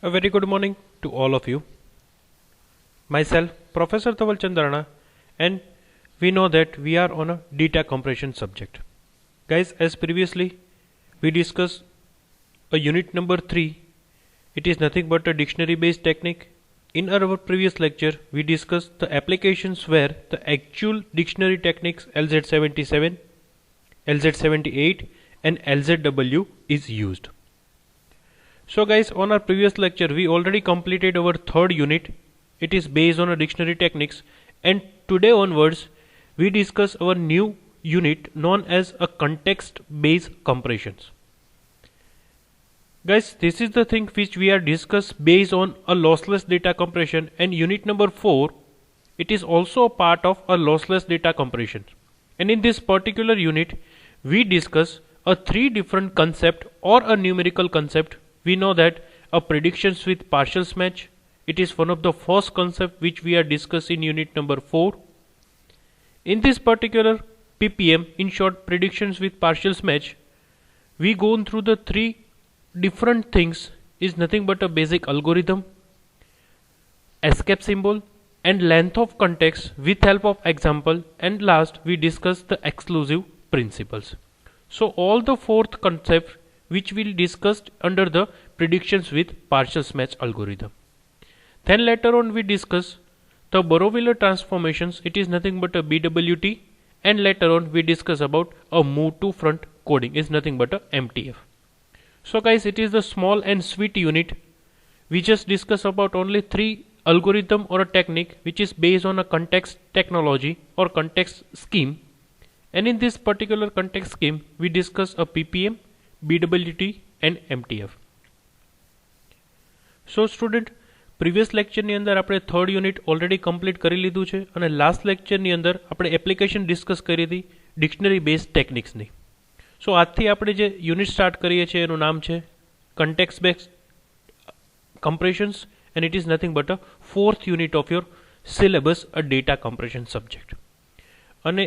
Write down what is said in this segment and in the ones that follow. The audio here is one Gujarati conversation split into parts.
A very good morning to all of you. Myself, Professor Tawal Chandrana, and we know that we are on a data compression subject. Guys, as previously we discussed a unit number 3, it is nothing but a dictionary based technique. In our previous lecture, we discussed the applications where the actual dictionary techniques LZ77, LZ78 and LZW is used. So guys, on our previous lecture we already completed our third unit. It is based on a dictionary techniques, and today onwards we discuss our new unit known as a context based compressions. Guys, this is the thing which we are discuss based on a lossless data compression, and unit number 4, it is also a part of a lossless data compression. And in this particular unit we discuss a 3 different concept or a numerical concept. We know that a predictions with partials match, it is one of the first concept which we are discussing in unit number 4. In this particular PPM, in short predictions with partials match, we go through the 3 different things is nothing but a basic algorithm, escape symbol and length of context with help of example, and last we discuss the exclusive principles. So all the 4th concept which we'll discuss under the predictions with partials match algorithm. Then later on we discuss the Borrow-Wheeler transformations, it is nothing but a BWT, and later on we discuss about a move to front coding is nothing but a MTF. So guys, it is the small and sweet unit. We just discuss about only 3 algorithm or a technique which is based on a context technology or context scheme, and in this particular context scheme we discuss a PPM, BWT and MTF. So student, previous lecture ની અંદર આપણે થર્ડ યુનિટ ઓલરેડી કમ્પ્લીટ કરી લીધું છે, અને લાસ્ટ લેક્ચર ની અંદર આપણે એપ્લિકેશન ડિસ્કસ કરી હતી ડિક્શનરી બેઝડ ટેકનિક્સ ની. સો આજથી આપણે જે યુનિટ સ્ટાર્ટ કરીએ છીએ એનું નામ છે context based compressions, and it is nothing but a 4th unit of your syllabus a data compression subject. અને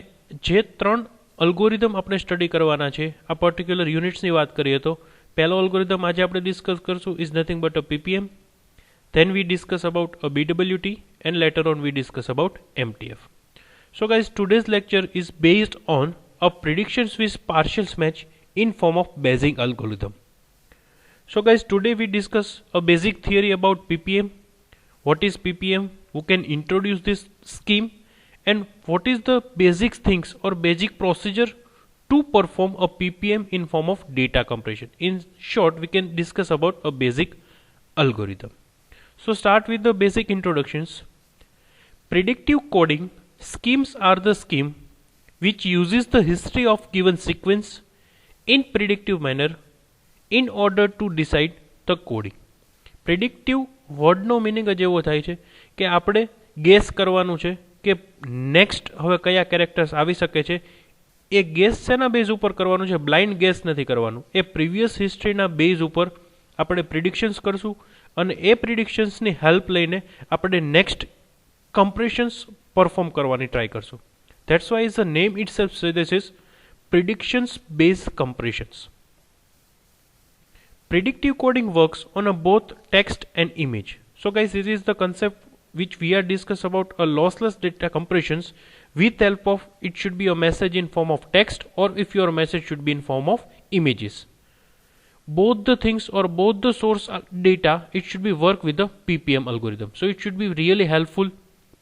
જે 3 અલ્ગોરિધમ આપણે સ્ટડી કરવાના છે આ પર્ટિક્યુલર યુનિટ્સની વાત કરીએ તો પહેલો અલ્ગોરિધમ આજે આપણે ડિસ્કસ કરશું is nothing but a PPM, then we discuss about a BWT, and later on we discuss about MTF. So guys, today's lecture is based on a predictions with partials match in form of Bayesian algorithm. So guys, today we discuss a basic theory about PPM, what is PPM, who can introduce this scheme, and what is the basic things or basic procedure to perform a PPM in form of data compression. In short, we can discuss about a basic algorithm. So start with the basic introductions. Predictive coding schemes are the scheme which uses the history of given sequence in predictive manner in order to decide the coding. Predictive word no meaning જ એવો થાય છે કે આપણે ગેસ કરવાનું છે કે નેક્સ્ટ હવે કયા કેરેક્ટર્સ આવી શકે છે. એ ગેસ શેના બેઝ ઉપર કરવાનું છે? બ્લાઇન્ડ ગેસ નથી કરવાનું, એ પ્રીવિયસ હિસ્ટ્રીના બેઝ ઉપર આપણે પ્રિડિક્શન્સ કરશું, અને એ પ્રિડિક્શન્સની હેલ્પ લઈને આપણે નેક્સ્ટ કમ્પ્રેશન્સ પરફોર્મ કરવાની ટ્રાય કરશું. That's why is the name itself say this is predictions based compressions. Predictive coding works on a both text and image. So guys, this is the concept which we are discuss about a lossless data compressions with help of it should be a message in form of text, or if your message should be in form of images. Both the things or both the source data, it should be work with the PPM algorithm. So it should be really helpful,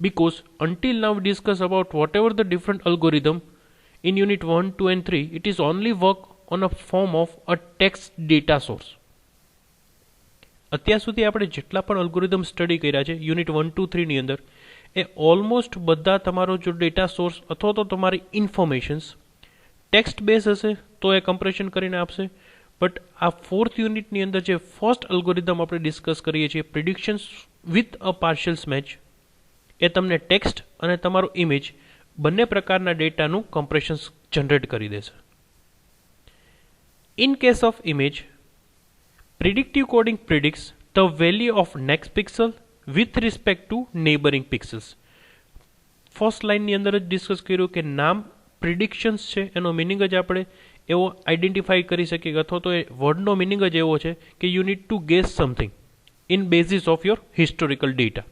because until now we discuss about whatever the different algorithm in unit 1, 2 and 3, it is only work on a form of a text data source. અત્યાર સુધી આપણે જેટલા પણ અલ્ગોરિધમ સ્ટડી કર્યા છે યુનિટ 1, 2, 3 ની અંદર, એ ઓલમોસ્ટ બધા તમારો જો ડેટા સોર્સ અથવા તો તમારી ઇન્ફોર્મેશન્સ ટેક્સ્ટ બેઝ હશે તો એ કમ્પ્રેશન કરીને આપશે. બટ આ 4th યુનિટની અંદર જે ફર્સ્ટ અલ્ગોરિધમ આપણે ડિસ્કસ કરીએ છીએ પ્રિડિક્શન્સ વિથ અ પાર્શિયલ્સ મેચ, એ તમને ટેક્સ્ટ અને તમારો ઇમેજ બંને પ્રકારના ડેટાનું કમ્પ્રેશન્સ જનરેટ કરી દેશે. In case of image, predictive coding predicts the value of next pixel with respect to neighboring pixels. First લાઇનની અંદર જ ડિસ્કસ કર્યું કે નામ પ્રિડિક્શન્સ છે એનો મિનિંગ જ આપણે એવો આઈડેન્ટિફાઈ કરી શકીએ, અથવા તો એ વર્ડનો મિનિંગ જ એવો છે કે you need to gas something. In basis of your historical data.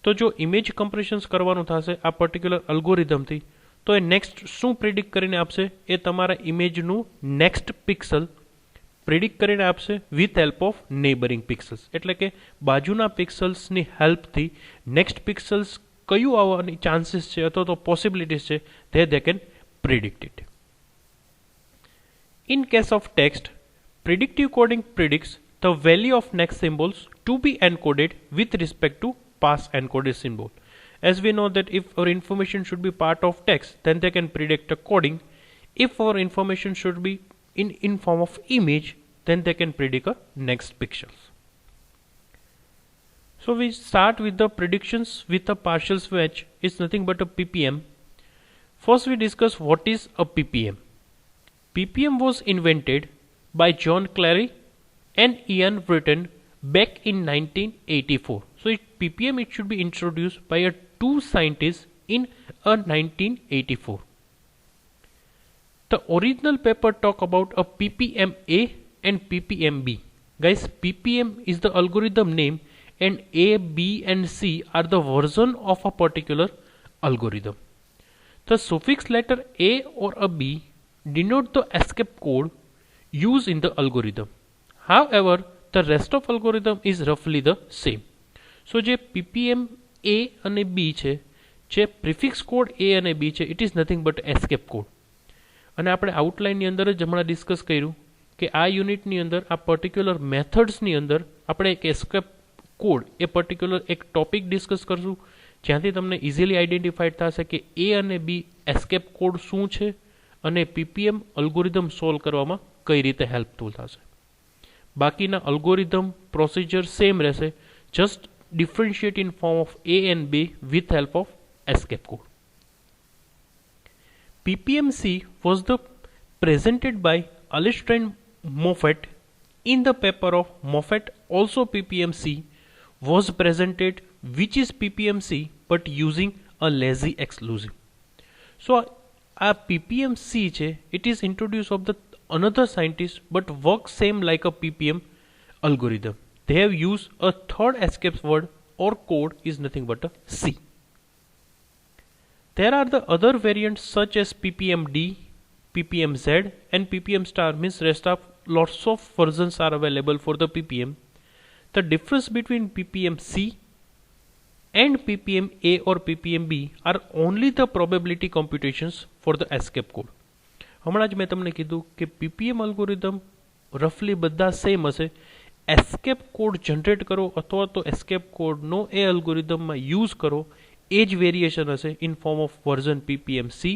તો જો ઇમેજ કમ્પ્રેશન્સ કરવાનું થશે આ પર્ટિક્યુલર અલ્ગોરિધમથી, તો એ નેક્સ્ટ શું પ્રિડિક્ટ કરીને આપશે, એ તમારા ઇમેજનું નેક્સ્ટ પિક્સલ પ્રિડિક્ટ કરીને આપશે વિથ હેલ્પ ઓફ નેબરિંગ પિક્સલ્સ. એટલે કે બાજુના પિક્સલ્સની હેલ્પથી નેક્સ્ટ પિક્સલ્સ કયું આવવાની ચાન્સીસ છે અથવા તો પોસિબિલિટીઝ છે they can predict it. In case of text, predictive coding predicts the value of next symbols to be encoded with respect to past encoded symbol. As we know that if our information should be part of text, then they can predict a coding. If our information should be in form of image, then they can predict a next pixels. So we start with the predictions with a partial switch is nothing but a PPM. First we discuss what is a PPM. PPM was invented by John Clary and Ian Britton back in 1984. So PPM it should be introduced by two scientists in 1984. The original paper talk about a PPM-A and PPM-B. Guys, PPM is the algorithm name and A, B and C are the version of a particular algorithm. The suffix letter A or a B denote the escape code used in the algorithm. However, the rest of algorithm is roughly the same. So જે PPM A અને B છે, જે prefix code A અને B છે, it is nothing but escape code. અને આપણે આઉટલાઇનની અંદર જ હમણાં ડિસ્કસ કર્યું કે આ યુનિટની અંદર આ પર્ટિક્યુલર મેથડ્સની અંદર આપણે એક એસ્કેપ કોડ એ પર્ટિક્યુલર એક ટોપિક ડિસ્કસ કરશું જ્યાંથી તમને ઇઝીલી આઈડેન્ટિફાઈડ થશે કે એ અને બી એસ્કેપ કોડ શું છે અને પીપીએમ અલ્ગોરિધમ સોલ્વ કરવામાં કઈ રીતે હેલ્પફુલ થશે. બાકીના અલ્ગોરિધમ પ્રોસિજર સેમ રહેશે, just differentiate in form of A and B with help of escape code. PPM-C was presented by Alistair Moffat in the paper of Moffat. Also PPM-C was presented which is PPM-C but using a lazy exclusive. So a PPM-C છે, it is introduced of the another scientist but works same like a PPM algorithm. They have used a third escape word or code is nothing but a C. There are the other variants such as PPM-D, PPM-Z and PPM star, means rest of lots of versions are available for the PPM. The difference between PPM-C and PPM-A or PPM-B are only the probability computations for the escape code. હમણાં જ મેં તમને કીધું કે PPM અલ્ગોરિધમ રફલી બધા સેમ હશે. એસ્કેપ કોડ જનરેટ કરો અથવા તો એસ્કેપ કોડનો એ અલ્ગોરિધમમાં યુઝ કરો, એ જ વેરિએશન હશે in form of version PPM-C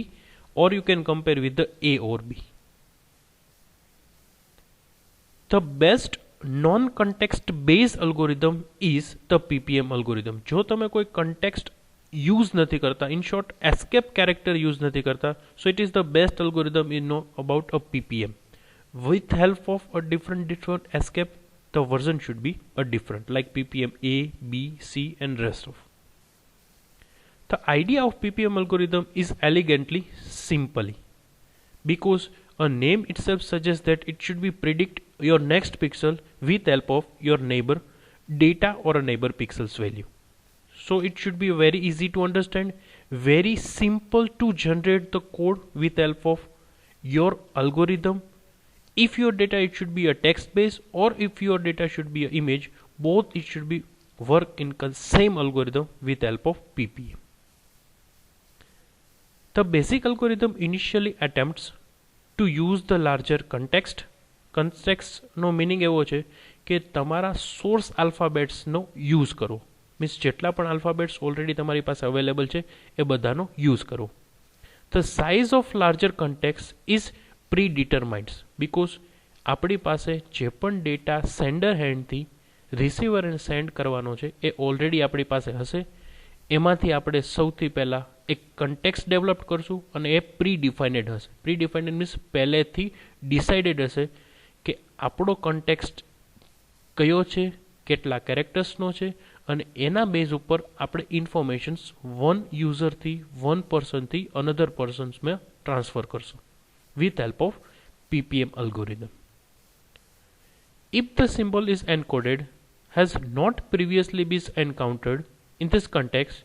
or you can compare with the A or B. The best non-context based algorithm is the PPM algorithm. જો તમે કોઈ context use નથી કરતા, in short escape character use નથી કરતા, so it is the best algorithm you know about a PPM. With help of a different escape, the version should be a different like PPM A, B, C and rest of. The idea of PPM algorithm is elegantly simple because a name itself suggests that it should be predict your next pixel with help of your neighbor data or a neighbor pixels value. So it should be very easy to understand, very simple to generate the code with help of your algorithm. If your data it should be a text based or if your data should be an image, both it should be work in same algorithm with help of PPM. The basic algorithm initially attempts to use the larger context. Context no meaning એવો છે કે તમારા સોર્સ આલ્ફાબેટ્સનો યુઝ કરો, મીન્સ જેટલા પણ આલ્ફાબેટ્સ ઓલરેડી તમારી પાસે અવેલેબલ છે એ બધાનો યુઝ કરો. The size of larger context is predetermined because આપણી પાસે જે પણ ડેટા સેન્ડર હેન્ડથી રિસીવરને સેન્ડ કરવાનો છે એ ઓલરેડી આપણી પાસે હશે. એમાંથી આપણે સૌથી પહેલાં એક કન્ટેક્સ્ટ ડેવલપ કરશું અને એ પ્રીડિફાઇનેડ હશે. પ્રીડિફાઇનેડ મીન્સ પહેલેથી ડિસાઇડેડ હશે કે આપણો કન્ટેક્સ્ટ કયો છે, કેટલા કેરેક્ટર્સનો છે અને એના બેઝ ઉપર આપણે ઇન્ફોર્મેશન્સ વન યુઝરથી વન પર્સનથી અનધર પર્સન્સમાં ટ્રાન્સફર કરશું with help of PPM algorithm. If the symbol is encoded has not previously been encountered in this context,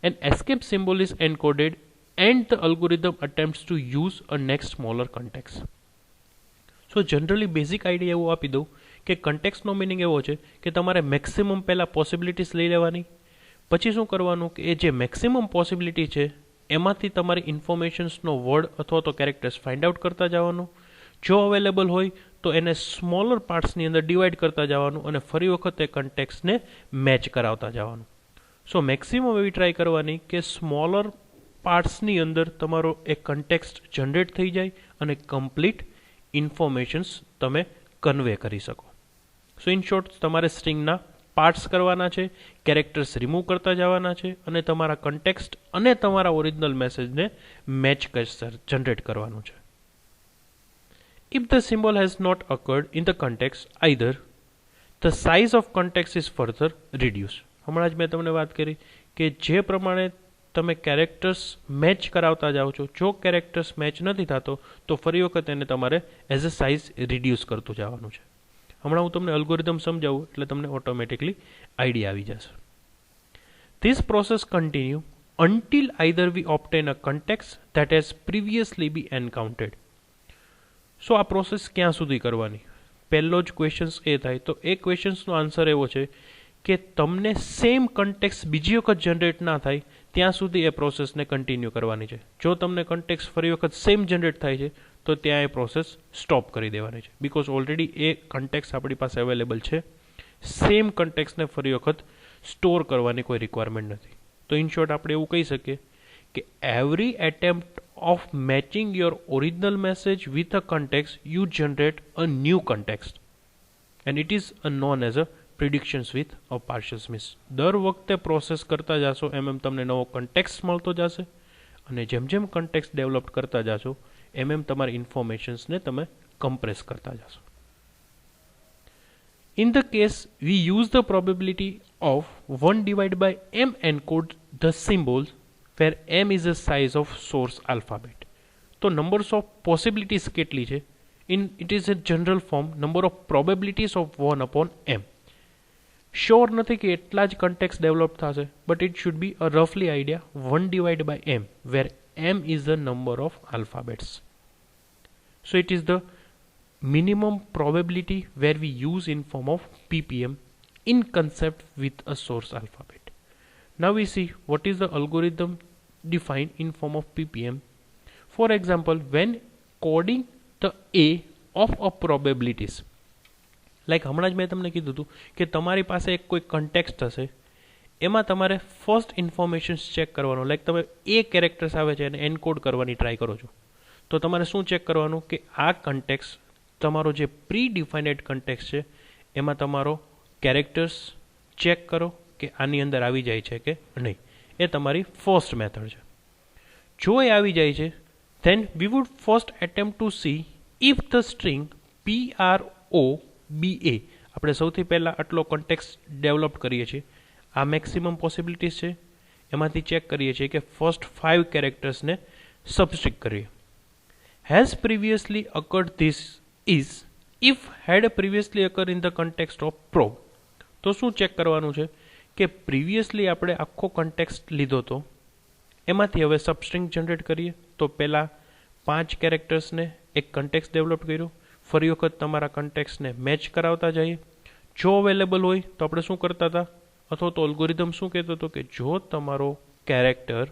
an escape symbol is encoded and the algorithm attempts to use a next smaller context. So generally basic idea એવું આપી દઉં કે કન્ટેક્સનો મિનિંગ એવો છે કે તમારે મેક્સિમમ પહેલાં પોસિબિલિટીઝ લઈ લેવાની, પછી શું કરવાનું કે એ જે મેક્સિમમ પોસિબિલિટી છે એમાંથી તમારી ઇન્ફોર્મેશન્સનો વર્ડ અથવા તો કેરેક્ટર્સ ફાઇન્ડ આઉટ કરતા જવાનું, જો અવેલેબલ હોય તો એને સ્મોલર પાર્ટ્સની અંદર ડિવાઈડ કરતા જવાનું અને ફરી વખત એ કન્ટેક્સને મેચ કરાવતા જવાનું. સો મેક્સિમમ એવી ટ્રાય કરવાની કે સ્મોલર પાર્ટ્સની અંદર તમારો એક કન્ટેક્સ્ટ જનરેટ થઈ જાય અને કમ્પ્લીટ ઇન્ફોર્મેશન્સ તમે કન્વે કરી શકો. સો ઇન શોર્ટ તમારે સ્ટ્રિંગના પાર્ટ્સ કરવાના છે, કેરેક્ટર્સ રિમૂવ કરતા જવાના છે અને તમારા કન્ટેક્સ્ટ અને તમારા ઓરિજિનલ મેસેજને મેચ જનરેટ કરવાનું છે. If the symbol has not occurred in the context either, the size of context is further reduced. હમણાં જ મેં તમને વાત કરી કે જે પ્રમાણે તમે કેરેક્ટર્સ મેચ કરાવતા જાઓ છો, જો કેરેક્ટર્સ મેચ નથી થતો તો ફરી વખત એને તમારે એઝ અ સાઇઝ રિડ્યુસ કરતું જવાનું છે. હમણાં હું તમને અલ્ગોરિધમ સમજાવું એટલે તમને ઓટોમેટિકલી આઈડિયા આવી જશે. This process continue until either we obtain a context that has previously been encountered. સો આ પ્રોસેસ ક્યાં સુધી કરવાની? પહેલો જ ક્વેશ્ચન્સ એ થાય તો એ ક્વેશ્ચન્સનો આન્સર એવો છે કે તમને સેમ કન્ટેક્સ બીજી વખત જનરેટ ના થાય ત્યાં સુધી એ પ્રોસેસને કન્ટિન્યુ કરવાની છે. જો તમને કન્ટેક્સ ફરી વખત સેમ જનરેટ થાય છે તો ત્યાં એ પ્રોસેસ સ્ટોપ કરી દેવાની છે, બિકોઝ ઓલરેડી એ કન્ટેક્સ આપણી પાસે અવેલેબલ છે. સેમ કન્ટેક્સને ફરી વખત સ્ટોર કરવાની કોઈ રિક્વાયરમેન્ટ નથી. તો ઇન શોર્ટ આપણે એવું કહી શકીએ કે every attempt of matching your original message with a context, you generate a new context, and it is known as a predictions with a partial miss. દર વખતે પ્રોસેસ કરતા જાશો એમ તમને નવો કન્ટેક્સ્ટ મળતો જશે અને જેમ જેમ કન્ટેક્સ્ટ ડેવલપ કરતા જાશો એમ તમારી ઇન્ફોર્મેશન્સને તમે કમ્પ્રેસ કરતા જાશો. In the case we use the probability of 1 divided by m encode the symbols where m is the size of source alphabet. તો numbers of possibilities કેટલી છે? It is a general form number of probabilities of 1 upon m. Sure નથી કે એટલા જ કન્ટેક્સ્ટ ડેવલપ થશે, but it should be a રફલી idea 1 divided by m where m is the number of alphabets. So it is the minimum probability where we use in form of ppm in concept with a source alphabet. Now we see what is the algorithm defined in form of ppm. For example, when coding the a of a probabilities, like હમણાં જ મેં તમને કીધું હતું કે તમારી પાસે એક કોઈ કન્ટેક્સ્ટ હશે, એમાં તમારે ફર્સ્ટ ઇન્ફોર્મેશન્સ ચેક કરવાનું, લાઈક તમે એ કેરેક્ટર્સ આવે છે એને એનકોડ કરવાની ટ્રાય કરો છો, તો તમારે શું ચેક કરવાનું કે આ કન્ટેક્સ્ટ તમારો જે પ્રી ડિફાઇનેડ કન્ટેક્સ્ટ છે એમાં તમારો કેરેક્ટર્સ ચેક કરો કે આની અંદર આવી જાય છે કે નહીં. એ તમારી ફર્સ્ટ મેથડ છે. જો એ આવી જાય છે then we would first attempt to see if the string PROBA, આપણે સૌથી પહેલાં આટલો કન્ટેક્સ્ટ ડેવલપ કરીએ છીએ, આ મેક્સિમમ પોસિબિલિટીઝ છે, એમાંથી ચેક કરીએ છીએ કે ફર્સ્ટ 5 કેરેક્ટર્સને સબસ્ટ્રિક્ટ કરીએ. Has previously occurred this is if had previously occur in the context of prob. તો શું ચેક કરવાનું છે કે પ્રિવિયસલી આપણે આખો કન્ટેક્સ્ટ લીધો હતો એમાંથી હવે સબસ્ટ્રિંગ જનરેટ કરીએ. તો પહેલાં 5 કેરેક્ટર્સને એક કન્ટેક્સ્ટ ડેવલપ કર્યો, ફરી વખત તમારા કન્ટેક્સ્ટને મેચ કરાવતા જઈએ. જો અવેલેબલ હોય તો આપણે શું કરતા હતા, અથવા તો અલ્ગોરિધમ શું કહેતો હતો કે જો તમારો કેરેક્ટર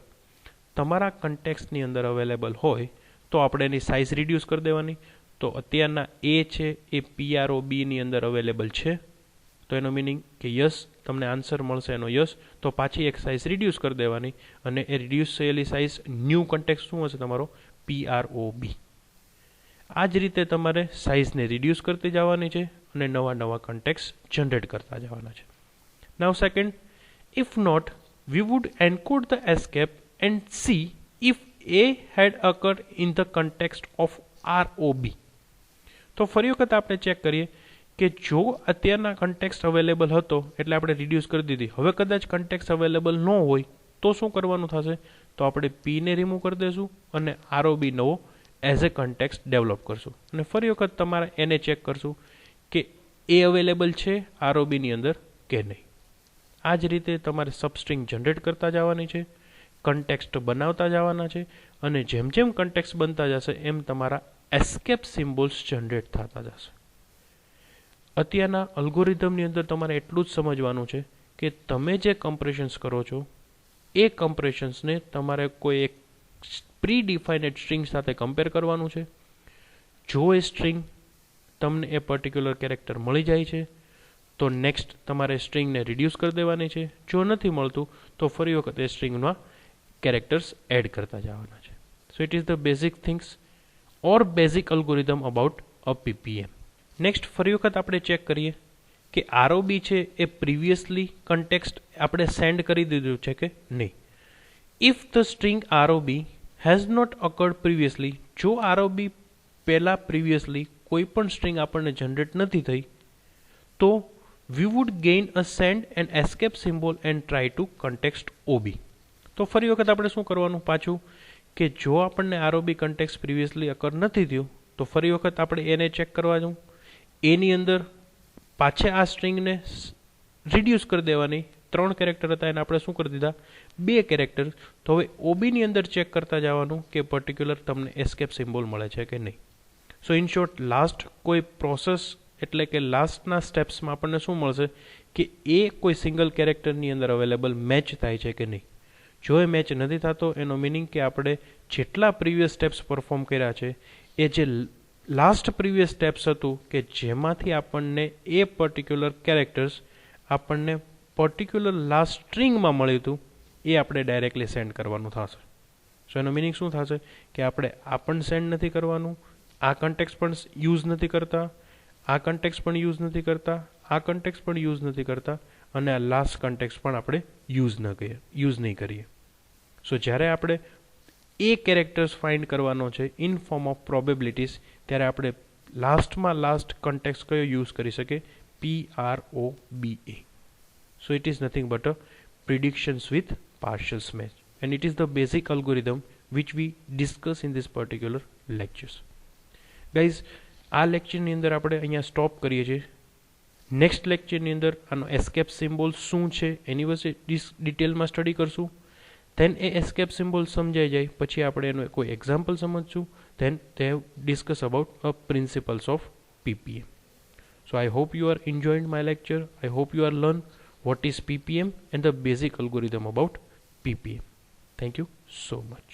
તમારા કન્ટેક્સ્ટની અંદર અવેલેબલ હોય તો આપણે એની સાઇઝ રિડ્યુસ કરી દેવાની. તો અત્યારના એ છે એ PROBની અંદર અવેલેબલ છે, તો એનો મિનિંગ કે યસ, તમને આન્સર મળશે એનો યસ, તો પાછી એક સાઇઝ રિડ્યુસ કરી દેવાની અને એ રિડ્યુસ થયેલી સાઇઝ ન્યૂ કન્ટેક્સ્ટ શું હશે તમારો PROB. આ જ રીતે તમારે સાઇઝને રિડ્યુસ કરતી જવાની છે અને નવા નવા કન્ટેક્સ્ટ જનરેટ કરતા જવાના છે. Now second, if not we would encode the escape and see if A had occurred in the context of ROB. તો ફરી વખત આપણે ચેક કરીએ કે જો અત્યારના કન્ટેક્સ્ટ અવેલેબલ હતો એટલે આપણે રિડ્યુસ કરી દીધી, હવે કદાચ કન્ટેક્સ્ટ અવેલેબલ ન હોય તો શું કરવાનું થશે, તો આપણે પીને રિમૂવ કરી દઈશું અને ROB નવો એઝ એ કન્ટેક્સ્ટ ડેવલપ કરશું અને ફરી વખત તમારે એને ચેક કરશું કે એ અવેલેબલ છે આરઓબીની અંદર કે નહીં. આ જ રીતે તમારે સબસ્ટ્રિંગ જનરેટ કરતા જવાની છે, કન્ટેક્સ્ટ બનાવતા જવાના છે, અને જેમ જેમ કન્ટેક્સ્ટ બનતા જશે એમ તમારા એસ્કેપ સિમ્બોલ્સ જનરેટ થતા જશે. અત્યારના અલ્ગોરિધમની અંદર તમારે એટલું જ સમજવાનું છે કે તમે જે કમ્પ્રેશન્સ કરો છો એ કમ્પ્રેશન્સને તમારે કોઈ એક પ્રી ડિફાઇનેડ સ્ટ્રિંગ સાથે કમ્પેર કરવાનું છે. જો એ સ્ટ્રિંગ તમને એ પર્ટિક્યુલર કેરેક્ટર મળી જાય છે તો નેક્સ્ટ તમારે સ્ટ્રિંગને રિડ્યુસ કરી દેવાની છે. જો નથી મળતું તો ફરી વખત એ સ્ટ્રિંગમાં કેરેક્ટર્સ એડ કરતા જવાના છે. So it is the basic things or basic algorithm about a PPM. Next ફરી વખત આપણે ચેક કરીએ કે આરઓબી છે એ પ્રીવિયસલી કન્ટેક્સ્ટ આપણે સેન્ડ કરી દીધું છે કે નહીં. If the string ROB has not occurred previously, જો આરઓબી પહેલાં પ્રીવિયસલી કોઈ પણ સ્ટ્રિંગ આપણને જનરેટ નથી થઈ તો we would gain a send and escape symbol and try to context OB. તો ફરી વખત આપણે શું કરવાનું પાછું કે જો આપણને આરઓબી કન્ટેક્સ્ટ પ્રીવિયસલી અકર નથી થયું તો ફરી વખત આપણે એને ચેક કરવાનું. એની અંદર પાછા આ સ્ટ્રિંગને રિડ્યુસ કરી દેવાની. 3 કેરેક્ટર હતા એને આપણે શું કરી દીધા 2 કેરેક્ટર. તો હવે ઓબીની અંદર ચેક કરતા જવાનું કે પર્ટિક્યુલર તમને એસ્કેપ સિમ્બોલ મળે છે કે નહીં. સો ઇન શોર્ટ લાસ્ટ કોઈ પ્રોસેસ એટલે કે લાસ્ટના સ્ટેપ્સમાં આપણને શું મળશે કે એ કોઈ સિંગલ કેરેક્ટરની અંદર અવેલેબલ મેચ થાય છે કે નહીં. જો એ મેચ નથી થતો એનો મિનિંગ કે આપણે જેટલા પ્રીવિયસ સ્ટેપ્સ પરફોર્મ કર્યા છે એ જે લાસ્ટ પ્રીવિયસ સ્ટેપ્સ હતું કે જેમાંથી આપણને એ પર્ટિક્યુલર કેરેક્ટર્સ આપણને પર્ટિક્યુલર લાસ્ટ સ્ટ્રિંગમાં મળ્યું હતું એ આપણે ડાયરેક્ટલી સેન્ડ કરવાનું થશે. સો એનો મિનિંગ શું થશે કે આપણે આ પણ સેન્ડ નથી કરવાનું, આ કન્ટેક્સ્ટ પણ યુઝ નથી કરતા, આ કન્ટેક્સ્ટ પણ યુઝ નથી કરતા, આ કન્ટેક્સ્ટ પણ યુઝ નથી કરતા, અને આ લાસ્ટ કન્ટેક્સ્ટ પણ આપણે યુઝ નહીં કરીએ. સો જ્યારે આપણે એ કેરેક્ટર્સ ફાઇન્ડ કરવાનો છે ઇન ફોર્મ ઓફ પ્રોબેબિલિટીઝ ત્યારે આપણે લાસ્ટમાં લાસ્ટ કન્ટેક્સ્ટ કયો યુઝ કરી શકીએ PROBA. So it is nothing but a predictions with partials match and it is the basic algorithm which we discuss in this particular lectures. Guys, આ લેક્ચરની અંદર આપણે અહીંયા સ્ટોપ કરીએ છીએ. નેક્સ્ટ લેક્ચરની અંદર આનો એસ્કેપ સિમ્બોલ શું છે એની વિશે ડિટેલમાં સ્ટડી કરશું. ધેન એ એસ્કેપ સિમ્બોલ સમજાઈ જાય પછી આપણે એનું કોઈ એક્ઝામ્પલ સમજશું. ધેન તે discuss about a principles of PPM. So I hope you are enjoying my lecture. I hope you are learn what is PPM and the basic algorithm about PPM. Thank you so much.